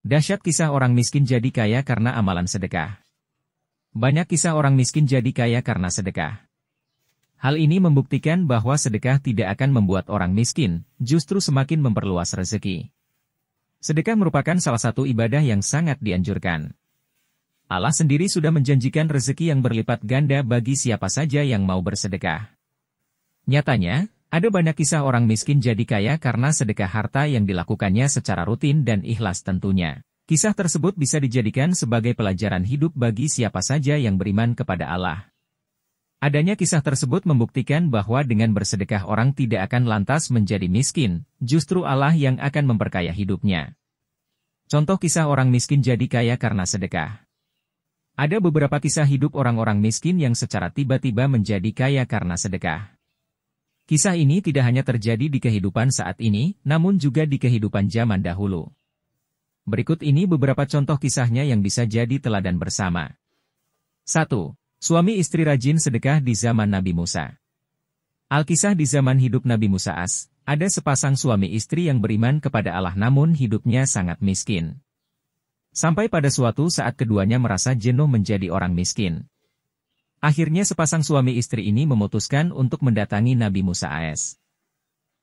Dahsyat kisah orang miskin jadi kaya karena amalan sedekah. Banyak kisah orang miskin jadi kaya karena sedekah. Hal ini membuktikan bahwa sedekah tidak akan membuat orang miskin, justru semakin memperluas rezeki. Sedekah merupakan salah satu ibadah yang sangat dianjurkan. Allah sendiri sudah menjanjikan rezeki yang berlipat ganda bagi siapa saja yang mau bersedekah. Nyatanya, ada banyak kisah orang miskin jadi kaya karena sedekah harta yang dilakukannya secara rutin dan ikhlas tentunya. Kisah tersebut bisa dijadikan sebagai pelajaran hidup bagi siapa saja yang beriman kepada Allah. Adanya kisah tersebut membuktikan bahwa dengan bersedekah orang tidak akan lantas menjadi miskin, justru Allah yang akan memperkaya hidupnya. Contoh kisah orang miskin jadi kaya karena sedekah. Ada beberapa kisah hidup orang-orang miskin yang secara tiba-tiba menjadi kaya karena sedekah. Kisah ini tidak hanya terjadi di kehidupan saat ini, namun juga di kehidupan zaman dahulu. Berikut ini beberapa contoh kisahnya yang bisa jadi teladan bersama. 1. Suami istri rajin sedekah di zaman Nabi Musa. Alkisah di zaman hidup Nabi Musa ada sepasang suami istri yang beriman kepada Allah namun hidupnya sangat miskin. Sampai pada suatu saat keduanya merasa jenuh menjadi orang miskin. Akhirnya sepasang suami istri ini memutuskan untuk mendatangi Nabi Musa AS.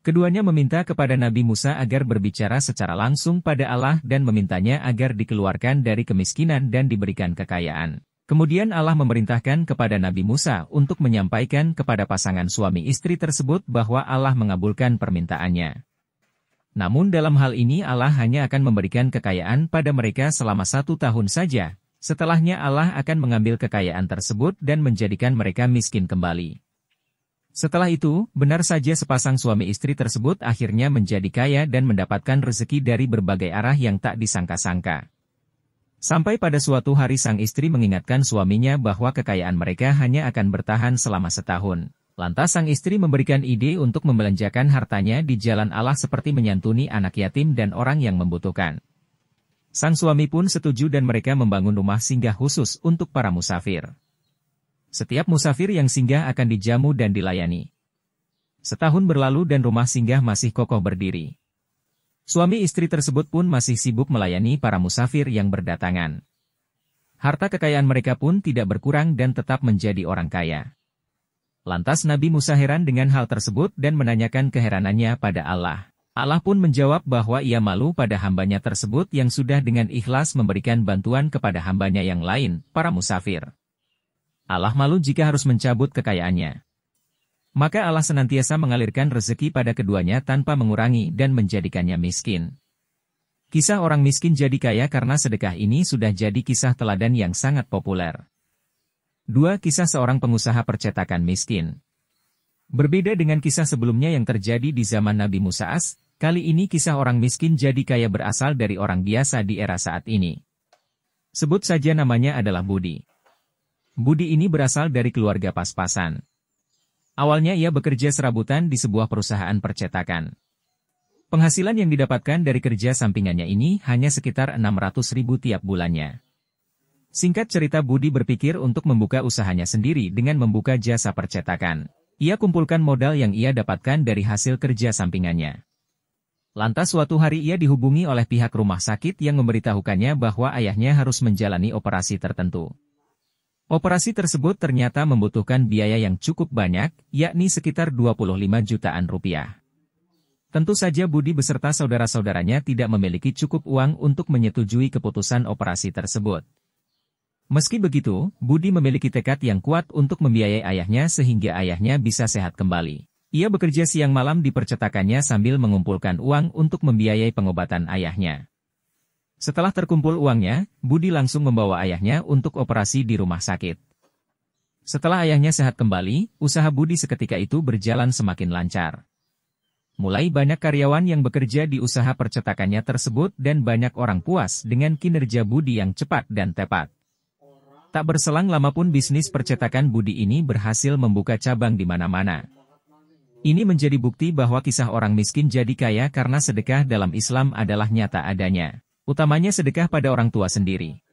Keduanya meminta kepada Nabi Musa agar berbicara secara langsung pada Allah dan memintanya agar dikeluarkan dari kemiskinan dan diberikan kekayaan. Kemudian Allah memerintahkan kepada Nabi Musa untuk menyampaikan kepada pasangan suami istri tersebut bahwa Allah mengabulkan permintaannya. Namun dalam hal ini Allah hanya akan memberikan kekayaan pada mereka selama 1 tahun saja. Setelahnya Allah akan mengambil kekayaan tersebut dan menjadikan mereka miskin kembali. Setelah itu, benar saja sepasang suami istri tersebut akhirnya menjadi kaya dan mendapatkan rezeki dari berbagai arah yang tak disangka-sangka. Sampai pada suatu hari sang istri mengingatkan suaminya bahwa kekayaan mereka hanya akan bertahan selama 1 tahun. Lantas sang istri memberikan ide untuk membelanjakan hartanya di jalan Allah seperti menyantuni anak yatim dan orang yang membutuhkan. Sang suami pun setuju dan mereka membangun rumah singgah khusus untuk para musafir. Setiap musafir yang singgah akan dijamu dan dilayani. Setahun berlalu dan rumah singgah masih kokoh berdiri. Suami istri tersebut pun masih sibuk melayani para musafir yang berdatangan. Harta kekayaan mereka pun tidak berkurang dan tetap menjadi orang kaya. Lantas Nabi Musa heran dengan hal tersebut dan menanyakan keheranannya pada Allah. Allah pun menjawab bahwa ia malu pada hambanya tersebut yang sudah dengan ikhlas memberikan bantuan kepada hambanya yang lain, para musafir. Allah malu jika harus mencabut kekayaannya. Maka Allah senantiasa mengalirkan rezeki pada keduanya tanpa mengurangi dan menjadikannya miskin. Kisah orang miskin jadi kaya karena sedekah ini sudah jadi kisah teladan yang sangat populer. 2. Kisah seorang pengusaha percetakan miskin. Berbeda dengan kisah sebelumnya yang terjadi di zaman Nabi Musa kali ini kisah orang miskin jadi kaya berasal dari orang biasa di era saat ini. Sebut saja namanya adalah Budi. Budi ini berasal dari keluarga pas-pasan. Awalnya ia bekerja serabutan di sebuah perusahaan percetakan. Penghasilan yang didapatkan dari kerja sampingannya ini hanya sekitar 600.000 tiap bulannya. Singkat cerita Budi berpikir untuk membuka usahanya sendiri dengan membuka jasa percetakan. Ia kumpulkan modal yang ia dapatkan dari hasil kerja sampingannya. Lantas suatu hari ia dihubungi oleh pihak rumah sakit yang memberitahukannya bahwa ayahnya harus menjalani operasi tertentu. Operasi tersebut ternyata membutuhkan biaya yang cukup banyak, yakni sekitar 25 jutaan rupiah. Tentu saja Budi beserta saudara-saudaranya tidak memiliki cukup uang untuk menyetujui keputusan operasi tersebut. Meski begitu, Budi memiliki tekad yang kuat untuk membiayai ayahnya sehingga ayahnya bisa sehat kembali. Ia bekerja siang malam di percetakannya sambil mengumpulkan uang untuk membiayai pengobatan ayahnya. Setelah terkumpul uangnya, Budi langsung membawa ayahnya untuk operasi di rumah sakit. Setelah ayahnya sehat kembali, usaha Budi seketika itu berjalan semakin lancar. Mulai banyak karyawan yang bekerja di usaha percetakannya tersebut dan banyak orang puas dengan kinerja Budi yang cepat dan tepat. Tak berselang lama pun bisnis percetakan Budi ini berhasil membuka cabang di mana-mana. Ini menjadi bukti bahwa kisah orang miskin jadi kaya karena sedekah dalam Islam adalah nyata adanya. Utamanya sedekah pada orang tua sendiri.